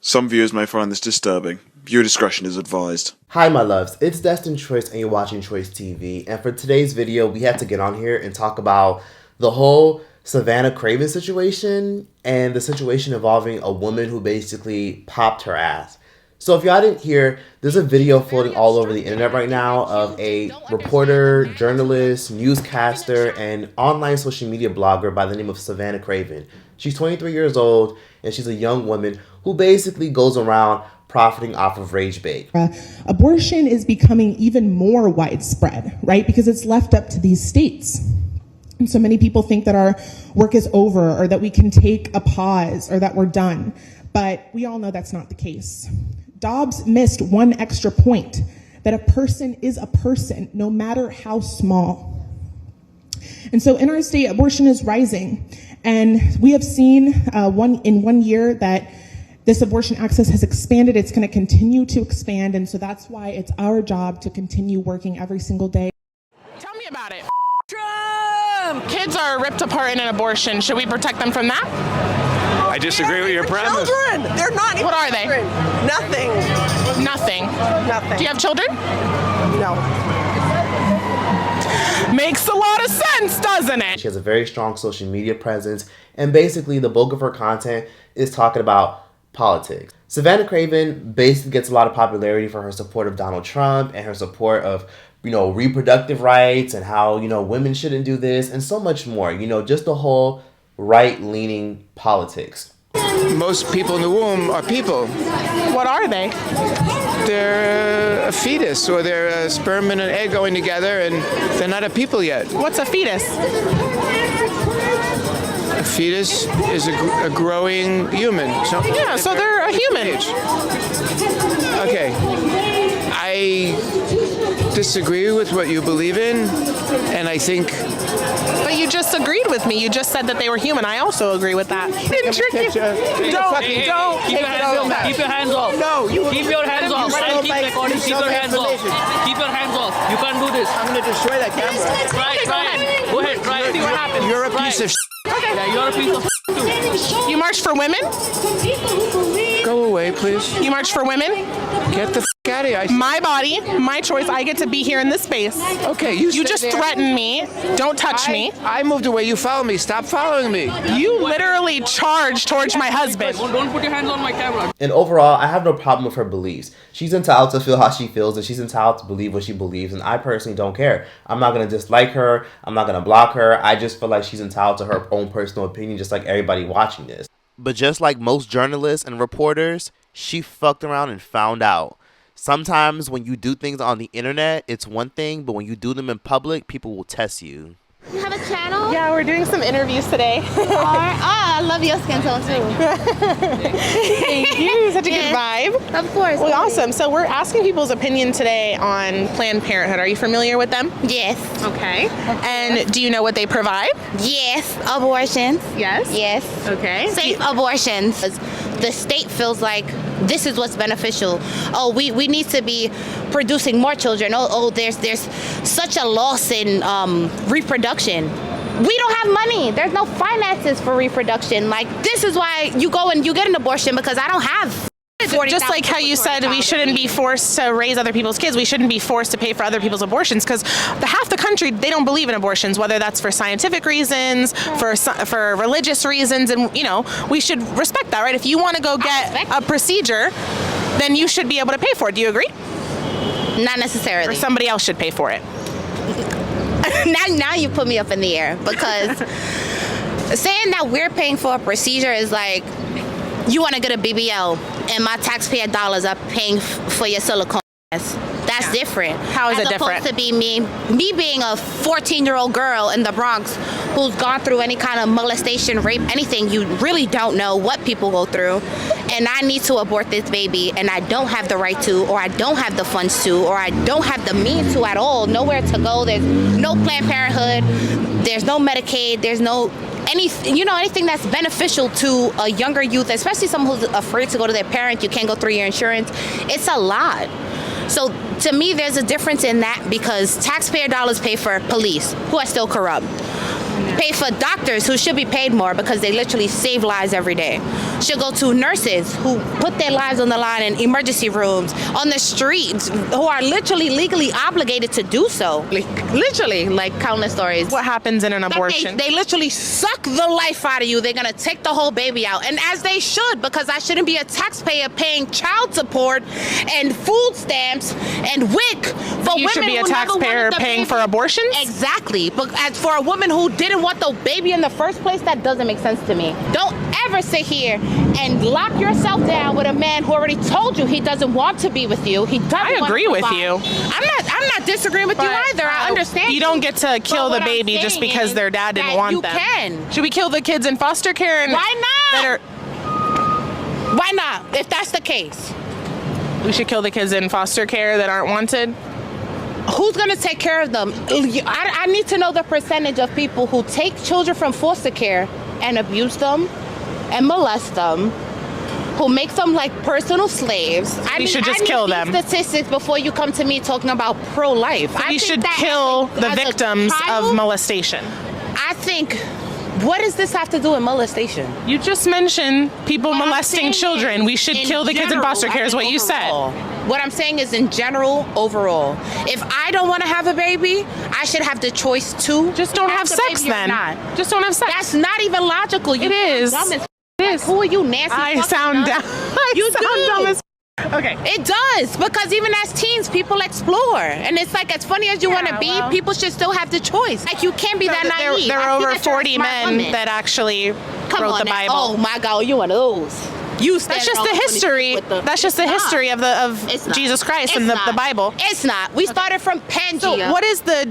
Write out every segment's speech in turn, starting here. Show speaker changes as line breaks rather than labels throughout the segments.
Some viewers may find this disturbing. Viewer discretion is advised.
Hi my loves, it's Destin.Choice and you're watching Choice TV, and for today's video we have to get on here and talk about the whole Savannah Craven situation and the situation involving a woman who basically popped her ass. So if y'all didn't hear, there's a video floating all over the internet right now of a reporter, journalist, newscaster, and online social media blogger by the name of Savannah Craven. She's 23 years old and she's a young woman who basically goes around profiting off of rage bait.
Abortion is becoming even more widespread, right? Because it's left up to these states. And so many people think that our work is over or that we can take a pause or that we're done. But we all know that's not the case. Dobbs missed one extra point, that a person is a person, no matter how small. And so in our state, abortion is rising. And we have seen in 1 year that this abortion access has expanded. It's going to continue to expand. And so that's why it's our job to continue working every single day.
Tell me about it. Trump! Kids are ripped apart in an abortion. Should we protect them from that?
I disagree with your premise.
Children! They're not even
What are they?
children. Nothing.
Nothing.
Nothing.
Do you have children?
No.
Makes a lot of sense, doesn't it?
She has a very strong social media presence, and basically the bulk of her content is talking about politics. Savannah Craven basically gets a lot of popularity for her support of Donald Trump and her support of, reproductive rights and how, women shouldn't do this and so much more. Just the whole right-leaning politics.
Most people in the womb are people.
What are they?
They're a fetus, or they're a sperm and an egg going together, and they're not a people yet.
What's a fetus?
A fetus is a growing human. So
they're a human.
Okay. I disagree with what you believe in, and I think...
But you just agreed with me. You just said that they were human. I also agree with that. Didn't trick you. Don't.
Keep your hands off. Keep your hands off.
No,
keep your hands off. I'll keep recording. Keep your hands off. Keep your hands off. You can't do this.
I'm going to destroy that camera.
Try it. Go ahead. Try it.
See what happens.
You're a piece of
Okay.
Yeah, you're a piece of too.
You march for women?
Go away, please.
You march for women?
Get the out of here.
My body, my choice. I get to be here in this space.
Okay,
you just threatened me. Don't touch me.
I moved away. You follow me. Stop following me.
You literally charged towards my husband.
Don't put your hands on my camera.
And overall, I have no problem with her beliefs. She's entitled to feel how she feels, and she's entitled to believe what she believes, and I personally don't care. I'm not going to dislike her. I'm not going to block her. I just feel like she's entitled to her own personal opinion, just like everybody watching this. But just like most journalists and reporters, she fucked around and found out. Sometimes when you do things on the internet, it's one thing, but when you do them in public, people will test you.
You have a channel?
Yeah, we're doing some interviews today.
I love your skin tone too.
Thank you. Such a good vibe.
Of course.
Well, awesome. So we're asking people's opinion today on Planned Parenthood. Are you familiar with them?
Yes.
Okay. And do you know what they provide?
Yes. Abortions.
Yes.
Yes.
Okay.
Safe abortions. The state feels like this is what's beneficial. Oh, we need to be producing more children. Oh, there's such a loss in reproduction. We don't have money. There's no finances for reproduction. Like, this is why you go and you get an abortion, because I don't have 40,000.
Just like how you said we shouldn't be forced to raise other people's kids, we shouldn't be forced to pay for other people's abortions, because half the country, they don't believe in abortions, whether that's for scientific reasons, for religious reasons, and we should respect that, right? If you want to go get a procedure, then you should be able to pay for it. Do you agree?
Not necessarily.
Or somebody else should pay for it.
Now you put me up in the air, because saying that we're paying for a procedure is like, you want to get a BBL and my taxpayer dollars are paying for your silicone. That's different.
How is it different?
As opposed to be me being a 14-year-old girl in the Bronx who's gone through any kind of molestation, rape, anything. You really don't know what people go through. And I need to abort this baby, and I don't have the right to, or I don't have the funds to, or I don't have the means to at all. Nowhere to go. There's no Planned Parenthood. There's no Medicaid. There's no anything that's beneficial to a younger youth, especially someone who's afraid to go to their parent. You can't go through your insurance. It's a lot. So to me, there's a difference in that, because taxpayer dollars pay for police who are still corrupt. pay for doctors who should be paid more because they literally save lives every day. Should go to nurses who put their lives on the line in emergency rooms, on the streets, who are literally legally obligated to do so. Literally, like countless stories.
What happens in an abortion?
They literally suck the life out of you. They're gonna take the whole baby out, and as they should, because I shouldn't be a taxpayer paying child support and food stamps and WIC for women.
You should be a taxpayer paying for abortions?
Exactly. But as for a woman who didn't want the baby in the first place, that doesn't make sense to me. Don't ever sit here and lock yourself down with a man who already told you he doesn't want to be with you. He doesn't.
I agree with you.
I'm not disagreeing with you either. I understand.
You don't get to kill the baby just because their dad didn't want them.
You can.
Should we kill the kids in foster care? And
why not? Why not? If that's the case,
we should kill the kids in foster care that aren't wanted.
Who's gonna take care of them? I need to know the percentage of people who take children from foster care and abuse them and molest them, who make them like personal slaves.
We should just kill them.
Statistics before you come to me talking about pro-life.
We should kill the victims of molestation.
I think. What does this have to do with molestation?
You just mentioned people molesting children. We should kill the kids in foster care is what you said.
What I'm saying is in general, overall. If I don't want to have a baby, I should have the choice to.
Just don't have sex then. Just don't have sex.
That's not even logical.
It is.
It is. Who are you, Nancy?
I sound dumb.
You sound
dumb as okay.
It does, because even as teens, people explore. And it's like, as funny as you want to be, people should still have the choice. Like, you can't be that naive.
There are over 40 men that actually wrote the Bible.
Oh my God, you one of those.
That's just the history. That's just the history of Jesus Christ and the Bible.
It's not. We started from Pangea.
So what does the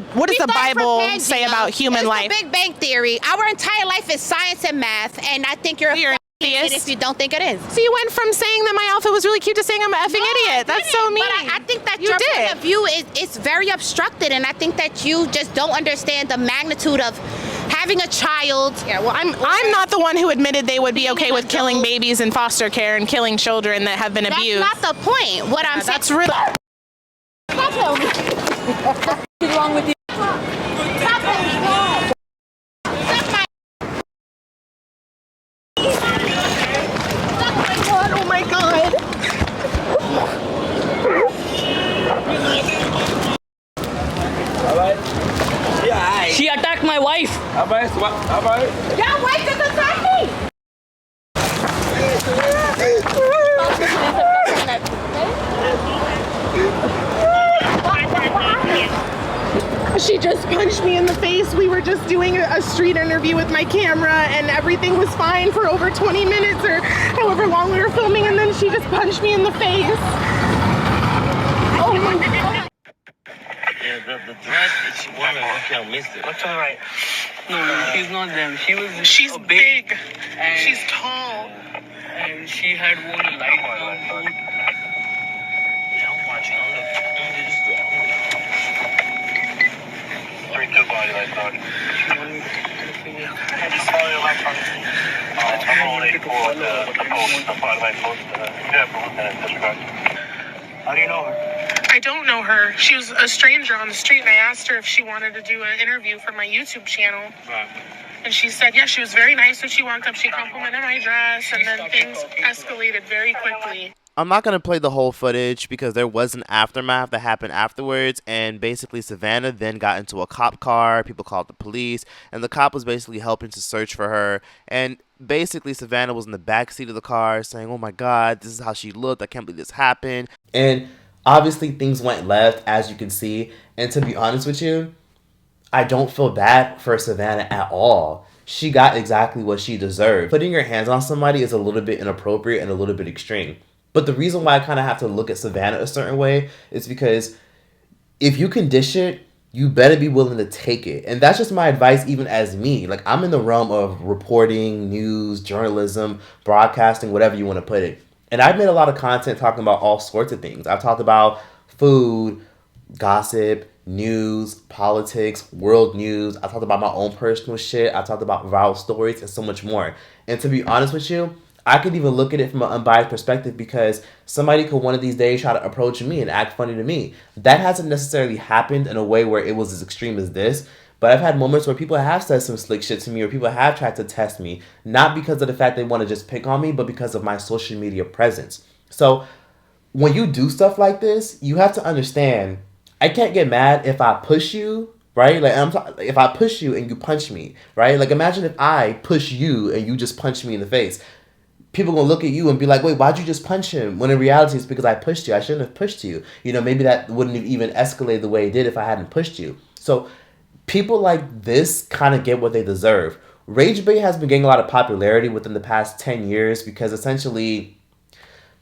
Bible say about human life?
The Big Bang Theory. Our entire life is science and math, and I think you're an idiot if you don't think it is.
So you went from saying that my outfit was really cute to saying I'm an effing idiot. That's so mean.
But I think that your point of view is very obstructed, and I think that you just don't understand the magnitude of having a child.
Yeah, well, I'm not the one who admitted they would be okay with killing babies in foster care and killing children that have been abused.
That's not the point. What I'm saying.
That's really.
What's wrong with you?
Oh my God.
She attacked my wife.
Your wife is attacking me.
She just punched me in the face. We were just doing a street interview with my camera and everything was fine for over 20 minutes or however long we were filming, and then she just punched me in the face. Oh my God.
Yeah, the threat is she woman. Okay, I missed it. Look to the right.
No, she's not them.
She's big.
And
She's tall.
And she had worn a light brown coat.
Yeah, I'm watching. I'm looking. Bring the body light on. Sorry, light on. I'm only for the post, the body light post. Yeah, but Lieutenant, disregard. How do you know her?
I don't know her. She was a stranger on the street, and I asked her if she wanted to do an interview for my YouTube channel.
Right.
And she said, yeah, she was very nice when she walked up. She complimented my dress, and then things escalated very quickly.
I'm not going to play the whole footage because there was an aftermath that happened afterwards, and basically Savannah then got into a cop car. People called the police, and the cop was basically helping to search for her. And basically Savannah was in the back seat of the car saying, oh my God, this is how she looked. I can't believe this happened. And obviously things went left, as you can see. And to be honest with you, I don't feel bad for Savannah at all. She got exactly what she deserved. Putting your hands on somebody is a little bit inappropriate and a little bit extreme. But the reason why I kind of have to look at Savannah a certain way is because if you can dish it, you better be willing to take it. And that's just my advice even as me. Like, I'm in the realm of reporting, news, journalism, broadcasting, whatever you want to put it. And I've made a lot of content talking about all sorts of things. I've talked about food, gossip, news, politics, world news. I talked about my own personal shit. I talked about viral stories and so much more. And to be honest with you, I could even look at it from an unbiased perspective because somebody could one of these days try to approach me and act funny to me. That hasn't necessarily happened in a way where it was as extreme as this, But I've had moments where people have said some slick shit to me, or people have tried to test me, not because of the fact they want to just pick on me, but because of my social media presence. So when you do stuff like this, you have to understand, I can't get mad if I push you, right? Like if I push you and you punch me, right? Like imagine if I push you and you just punch me in the face. People gonna look at you and be like, wait, why'd you just punch him? When in reality, it's because I pushed you. I shouldn't have pushed you. You know, maybe that wouldn't have even escalated the way it did if I hadn't pushed you. So people like this kind of get what they deserve. Rage bait has been getting a lot of popularity within the past 10 years because essentially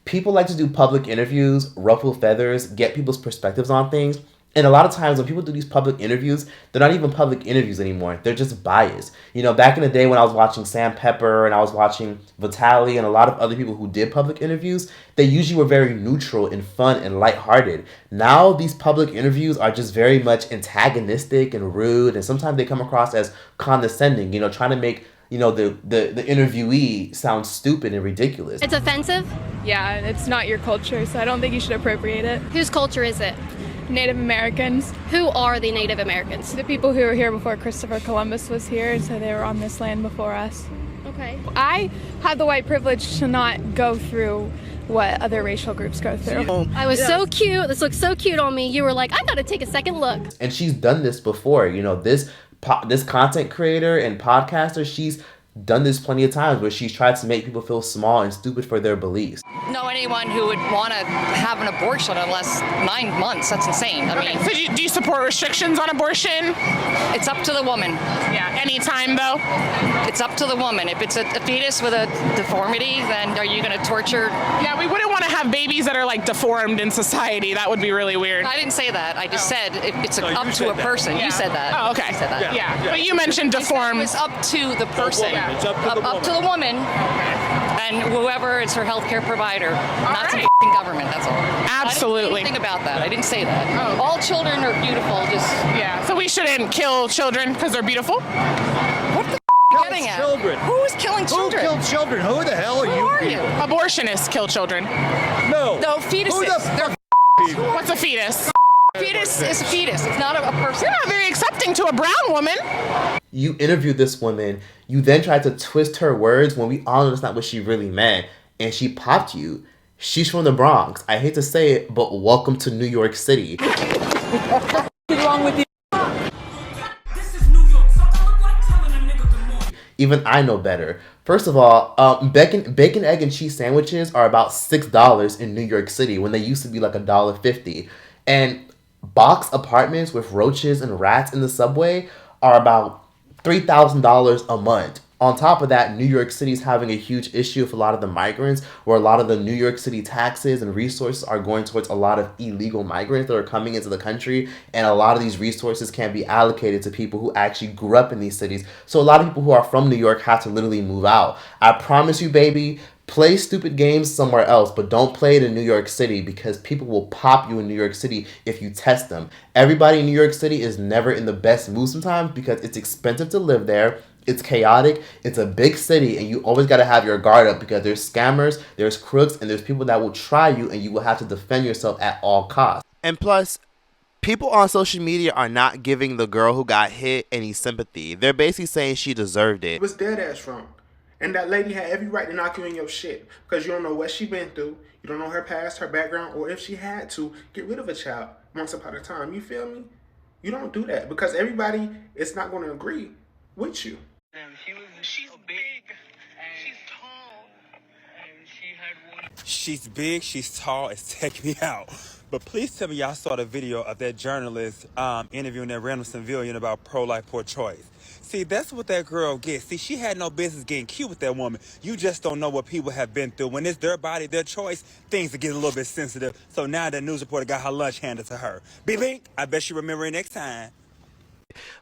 people like to do public interviews, ruffle feathers, get people's perspectives on things. And a lot of times when people do these public interviews, they're not even public interviews anymore. They're just biased. You know, back in the day when I was watching Sam Pepper and I was watching Vitaly and a lot of other people who did public interviews, they usually were very neutral and fun and lighthearted. Now these public interviews are just very much antagonistic and rude, and sometimes they come across as condescending, you know, trying to make, you know, the interviewee sound stupid and ridiculous.
It's offensive?
Yeah, it's not your culture, so I don't think you should appropriate it.
Whose culture is it?
Native Americans.
Who are the Native Americans?
The people who were here before Christopher Columbus was here, so they were on this land before us.
Okay.
I have the white privilege to not go through what other racial groups go through.
I was so cute. This looks so cute on me. You were like, I gotta take a second look.
And she's done this before. You know, this content creator and podcaster, she's done this plenty of times where she's tried to make people feel small and stupid for their beliefs.
Know anyone who would want to have an abortion unless 9 months? That's insane. I mean,
so do you support restrictions on abortion?
It's up to the woman.
Yeah, anytime though?
It's up to the woman. If it's a fetus with a deformity, then are you going to torture?
Yeah, we wouldn't want to have babies that are like deformed in society. That would be really weird.
I didn't say that. I just said it's up to a person.
Yeah.
You said that.
Oh, okay.
You said that.
Yeah. But you mentioned deformed.
It's up to the person.
It's up
to the woman and whoever is her healthcare provider, not some government. That's all.
Absolutely.
I didn't say anything about that. I didn't say that. Oh. All children are beautiful. Just
So we shouldn't kill children because they're beautiful.
What the getting at?
Children.
Who is killing children?
Who killed children? Who the hell are you?
Who are you?
Abortionists kill children.
No.
No, fetuses.
What's a fetus?
Fetus is a fetus. It's not a person.
You're not very accepting to a brown woman.
You interviewed this woman. You then tried to twist her words when we all know that's not what she really meant. And she popped you. She's from the Bronx. I hate to say it, but welcome to New York City.
What's wrong with you?
Even I know better. First of all, bacon, egg, and cheese sandwiches are about $6 in New York City when they used to be like $1.50. And box apartments with roaches and rats in the subway are about $3,000 a month. On top of that, New York City is having a huge issue with a lot of the migrants, where a lot of the New York City taxes and resources are going towards a lot of illegal migrants that are coming into the country, and a lot of these resources can be allocated to people who actually grew up in these cities. So a lot of people who are from New York have to literally move out. I promise you, baby, play stupid games somewhere else, but don't play it in New York City, because people will pop you in New York City if you test them. Everybody in New York City is never in the best mood sometimes because it's expensive to live there. It's chaotic, it's a big city, and you always got to have your guard up because there's scammers, there's crooks, and there's people that will try you, and you will have to defend yourself at all costs. And plus, people on social media are not giving the girl who got hit any sympathy. They're basically saying she deserved it.
It was dead ass wrong. And that lady had every right to knock you in your shit because you don't know what she been through. You don't know her past, her background, or if she had to get rid of a child once upon a time. You feel me? You don't do that because everybody is not going to agree with you.
She's big, she's tall, and she had one.
She's big, she's tall, it's taking me out. But please tell me y'all saw the video of that journalist interviewing that random civilian about pro-life, pro-choice. See, that's what that girl gets. See, she had no business getting cute with that woman. You just don't know what people have been through. When it's their body, their choice, things are getting a little bit sensitive. So now that news reporter got her lunch handed to her. Bink, I bet you remember it next time.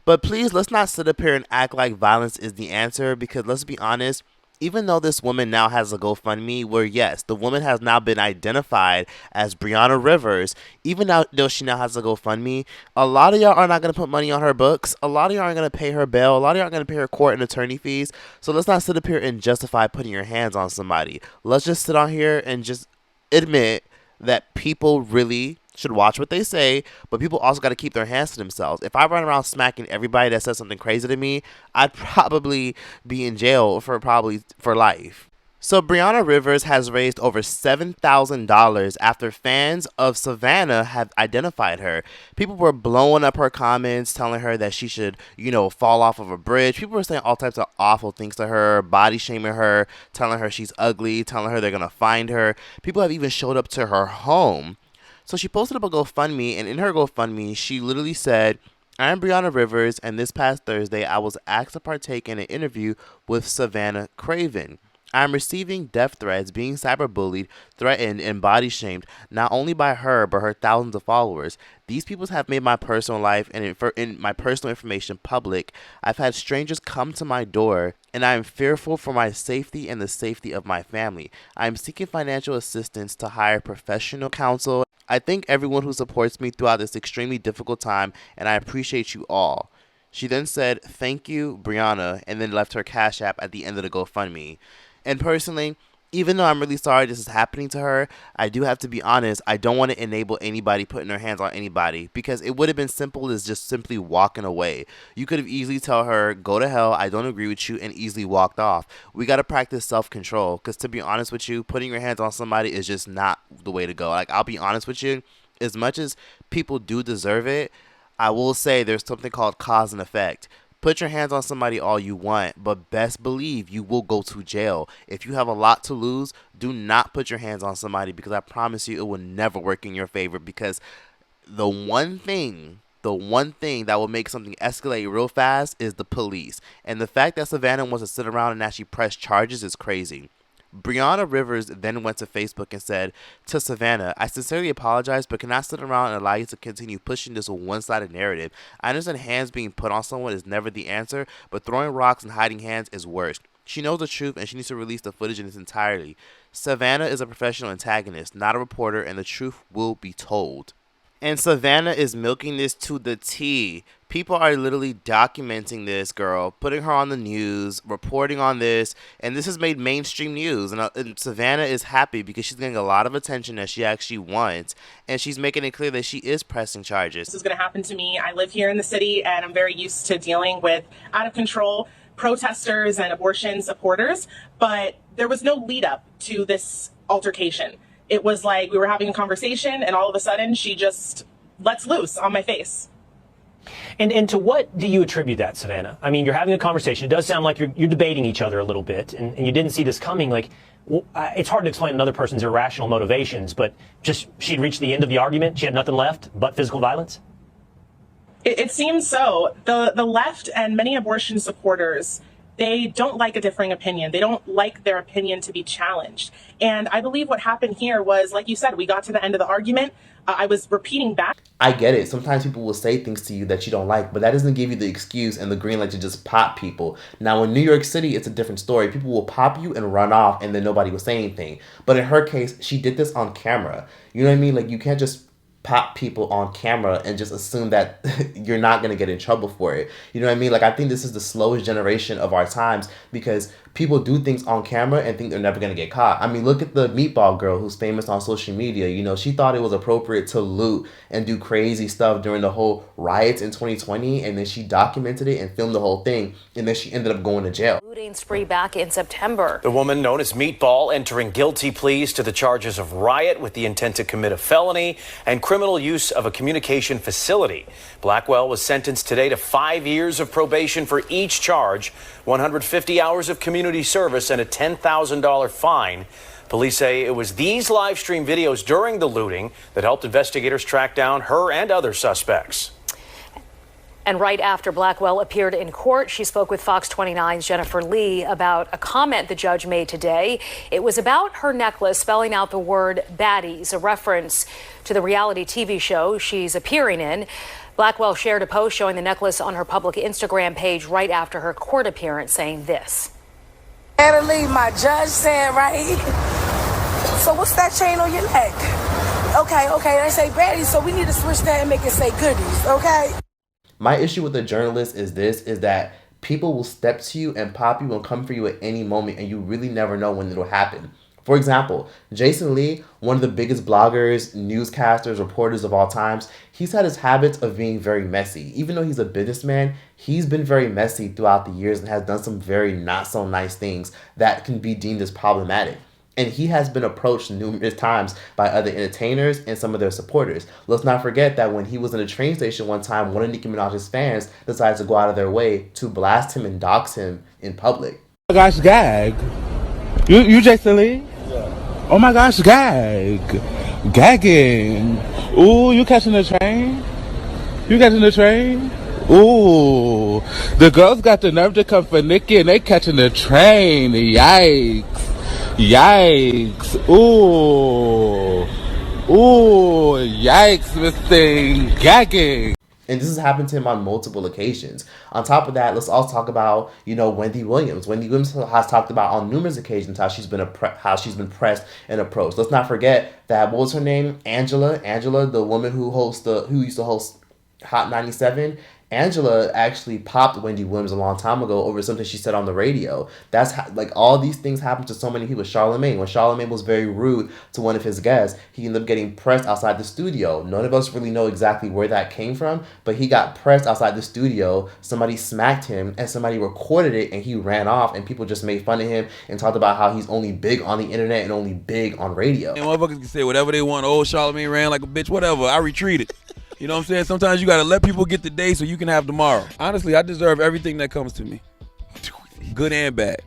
But please, let's not sit up here and act like violence is the answer, because let's be honest, even though this woman now has a GoFundMe where, yes, the woman has now been identified as Brianna Rivers, even though she now has a GoFundMe, a lot of y'all are not going to put money on her books. A lot of y'all aren't going to pay her bail. A lot of y'all aren't going to pay her court and attorney fees. So let's not sit up here and justify putting your hands on somebody. Let's just sit on here and just admit that people really should watch what they say, but people also got to keep their hands to themselves. If I run around smacking everybody that says something crazy to me, I'd probably be in jail for life. So Brianna Rivers has raised over $7,000 after fans of Savannah have identified her. People were blowing up her comments, telling her that she should, fall off of a bridge. People were saying all types of awful things to her, body shaming her, telling her she's ugly, telling her they're going to find her. People have even showed up to her home. So she posted up a GoFundMe, and in her GoFundMe, she literally said, "I am Brianna Rivers, and this past Thursday, I was asked to partake in an interview with Savannah Craven. I am receiving death threats, being cyberbullied, threatened, and body shamed, not only by her, but her thousands of followers. These people have made my personal life and my personal information public. I've had strangers come to my door, and I am fearful for my safety and the safety of my family. I am seeking financial assistance to hire professional counsel. I thank everyone who supports me throughout this extremely difficult time, and I appreciate you all." She then said, "Thank you, Brianna," and then left her Cash App at the end of the GoFundMe. And personally, even though I'm really sorry this is happening to her, I do have to be honest, I don't want to enable anybody putting their hands on anybody, because it would have been simple as just simply walking away. You could have easily tell her, "Go to hell, I don't agree with you," and easily walked off. We got to practice self-control, because to be honest with you, putting your hands on somebody is just not the way to go. Like, I'll be honest with you, as much as people do deserve it, I will say there's something called cause and effect. Put your hands on somebody all you want, but best believe you will go to jail. If you have a lot to lose, do not put your hands on somebody, because I promise you it will never work in your favor, because the one thing that will make something escalate real fast is the police. And the fact that Savannah wants to sit around and actually press charges is crazy. Brianna Rivers then went to Facebook and said to Savannah, "I sincerely apologize, but cannot sit around and allow you to continue pushing this one-sided narrative. I understand hands being put on someone is never the answer, but throwing rocks and hiding hands is worse. She knows the truth, and she needs to release the footage in its entirety. Savannah is a professional antagonist, not a reporter, and the truth will be told." And Savannah is milking this to the T. People are literally documenting this girl, putting her on the news, reporting on this, and this has made mainstream news. And Savannah is happy because she's getting a lot of attention that she actually wants, and she's making it clear that she is pressing charges.
This is going to happen to me. I live here in the city, and I'm very used to dealing with out-of-control protesters and abortion supporters, but there was no lead-up to this altercation. It was like we were having a conversation, and all of a sudden she just lets loose on my face.
And to what do you attribute that, Savannah? I mean, you're having a conversation. It does sound like you're debating each other a little bit, and you didn't see this coming. Like, well, it's hard to explain another person's irrational motivations, but just she'd reached the end of the argument. She had nothing left but physical violence?
It seems so. The left and many abortion supporters, they don't like a differing opinion. They don't like their opinion to be challenged. And I believe what happened here was, like you said, we got to the end of the argument. I was repeating back.
I get it. Sometimes people will say things to you that you don't like, but that doesn't give you the excuse and the green light to just pop people. Now, in New York City, it's a different story. People will pop you and run off, and then nobody will say anything. But in her case, she did this on camera. You know what I mean? Like, you can't just pop people on camera and just assume that you're not going to get in trouble for it. You know what I mean? Like, I think this is the slowest generation of our times, because people do things on camera and think they're never going to get caught. I mean, look at the meatball girl who's famous on social media. You know, she thought it was appropriate to loot and do crazy stuff during the whole riots in 2020, and then she documented it and filmed the whole thing, and then she ended up going to jail.
Looting spree back in September.
The woman known as Meatball entering guilty pleas to the charges of riot with the intent to commit a felony and criminal use of a communication facility. Blackwell was sentenced today to 5 years of probation for each charge, 150 hours of community service, and a $10,000 fine. Police say it was these live stream videos during the looting that helped investigators track down her and other suspects.
And right after Blackwell appeared in court, she spoke with Fox 29's Jennifer Lee about a comment the judge made today. It was about her necklace spelling out the word baddies, a reference to the reality TV show she's appearing in. Blackwell shared a post showing the necklace on her public Instagram page right after her court appearance, saying this.
Natalie, my judge said, right? So what's that chain on your neck? Okay, they say baddies, so we need to switch that and make it say goodies, okay?
My issue with the journalist is that people will step to you and pop you and come for you at any moment, and you really never know when it'll happen. For example, Jason Lee, one of the biggest bloggers, newscasters, reporters of all times, he's had his habits of being very messy. Even though he's a businessman, he's been very messy throughout the years and has done some very not so nice things that can be deemed as problematic. And he has been approached numerous times by other entertainers and some of their supporters. Let's not forget that when he was in a train station one time, one of Nicki Minaj's fans decided to go out of their way to blast him and dox him in public.
Oh my gosh, gag. You Jason Lee? Oh my gosh, gag. Gagging. Ooh, you catching the train? You catching the train? Ooh. The girls got the nerve to come for Nicki and they catching the train. Yikes. Yikes. Ooh. Ooh. Yikes, Miss Thing. Gagging.
And this has happened to him on multiple occasions. On top of that, let's also talk about, Wendy Williams. Wendy Williams has talked about on numerous occasions how she's been pressed and approached. Let's not forget that, what was her name? Angela, the woman who used to host Hot 97. Angela actually popped Wendy Williams a long time ago over something she said on the radio. That's all these things happen to so many people. Charlemagne, when Charlemagne was very rude to one of his guests, he ended up getting pressed outside the studio. None of us really know exactly where that came from, but he got pressed outside the studio. Somebody smacked him and somebody recorded it and he ran off and people just made fun of him and talked about how he's only big on the internet and only big on radio.
And motherfuckers can say whatever they want. Oh, Charlemagne ran like a bitch, whatever. I retreated. You know what I'm saying? Sometimes you gotta let people get the day so you can have tomorrow. Honestly, I deserve everything that comes to me. Good and bad.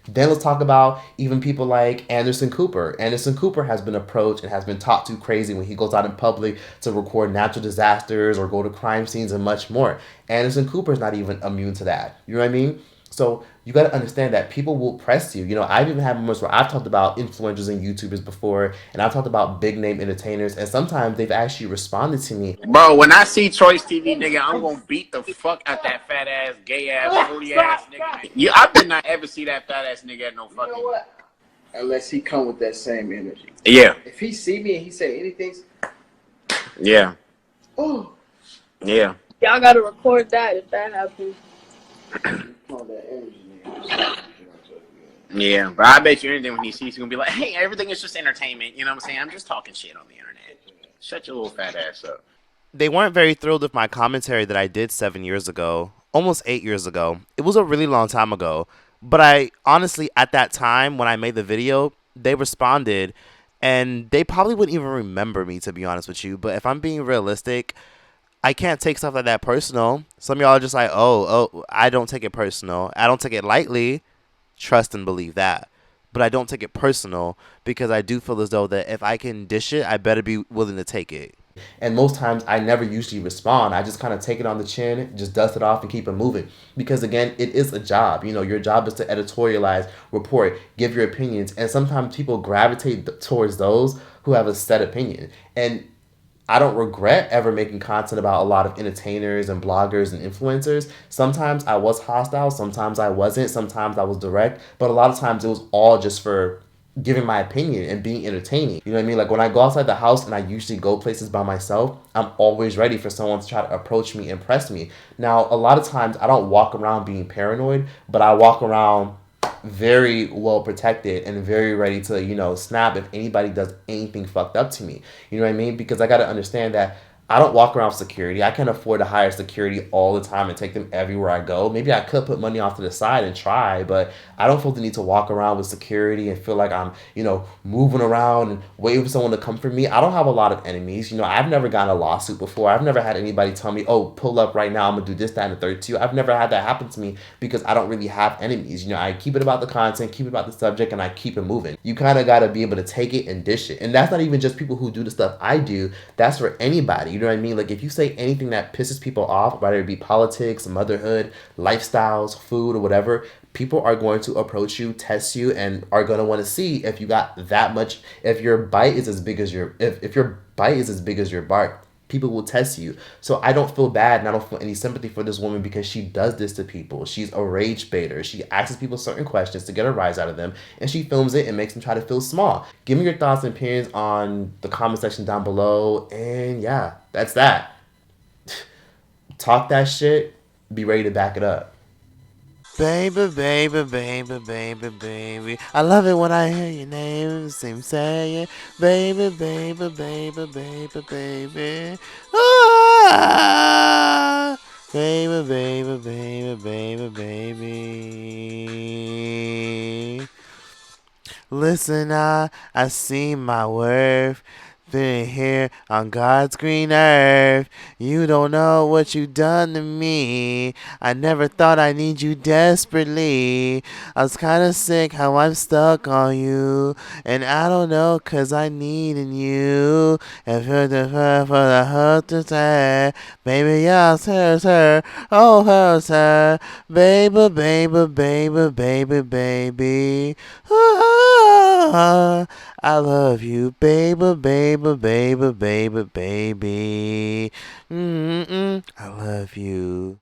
Then let's talk about even people like Anderson Cooper. Anderson Cooper has been approached and has been talked to crazy when he goes out in public to record natural disasters or go to crime scenes and much more. Anderson Cooper is not even immune to that. You know what I mean? So you got to understand that people will press you. I've even had moments where I've talked about influencers and YouTubers before, and I've talked about big name entertainers, and sometimes they've actually responded to me.
Bro, when I see Choice TV, nigga, I'm gonna beat the fuck out that fat ass, gay ass, booty ass nigga. I better not ever see that fat ass nigga at no fucking.
You know what? Unless he come with that same energy.
Yeah.
If he see me and he say anything.
Yeah.
Oh.
Yeah.
Y'all gotta record that if that happens.
Yeah, but I bet you anything when he sees, he's gonna be like, hey, everything is just entertainment. You know what I'm saying? I'm just talking shit on the internet. Shut your little fat ass up.
They weren't very thrilled with my commentary that I did 7 years ago, almost 8 years ago. It was a really long time ago. But I honestly, at that time, when I made the video, they responded. And they probably wouldn't even remember me, to be honest with you. But if I'm being realistic, I can't take stuff like that personal. Some of y'all are just like, oh, I don't take it personal. I don't take it lightly. Trust and believe that. But I don't take it personal because I do feel as though that if I can dish it, I better be willing to take it. And most times I never usually respond. I just kind of take it on the chin, just dust it off and keep it moving. Because again, it is a job. Your job is to editorialize, report, give your opinions. And sometimes people gravitate towards those who have a set opinion. And I don't regret ever making content about a lot of entertainers and bloggers and influencers. Sometimes I was hostile, sometimes I wasn't, sometimes I was direct, but a lot of times it was all just for giving my opinion and being entertaining. You know what I mean? Like when I go outside the house and I usually go places by myself, I'm always ready for someone to try to approach me and press me. Now, a lot of times I don't walk around being paranoid, but I walk around very well protected and very ready to, snap if anybody does anything fucked up to me. You know what I mean? Because I got to understand that I don't walk around with security. I can't afford to hire security all the time and take them everywhere I go. Maybe I could put money off to the side and try, but I don't feel the need to walk around with security and feel like I'm, moving around and waiting for someone to come for me. I don't have a lot of enemies. I've never gotten a lawsuit before. I've never had anybody tell me, oh, pull up right now. I'm going to do this, that, and the third too. I've never had that happen to me because I don't really have enemies. I keep it about the content, keep it about the subject, and I keep it moving. You kind of got to be able to take it and dish it. And that's not even just people who do the stuff I do. That's for anybody. You know what I mean? Like if you say anything that pisses people off, whether it be politics, motherhood, lifestyles, food, or whatever, people are going to approach you, test you, and are going to want to see if you got that much, if your bite is as big as if your bite is as big as your bark. People will test you. So I don't feel bad and I don't feel any sympathy for this woman because she does this to people. She's a rage baiter. She asks people certain questions to get a rise out of them and she films it and makes them try to feel small. Give me your thoughts and opinions on the comment section down below. And yeah, that's that. Talk that shit. Be ready to back it up. Baby, baby, baby, baby, baby. I love it when I hear your name. Same saying, baby, baby, baby, baby, baby. Ah, baby, baby, baby, baby, baby. Listen, I see my worth. Been here on God's green earth. You don't know what you done to me. I never thought I need you desperately. I was kinda sick how I'm stuck on you. And I don't know 'cause I needin' you. And for the hope to say, baby, yes, her. Oh, her. Baby, baby, baby, baby, baby. Ah, I love you, baby, baby, baby, baby, baby. I love you.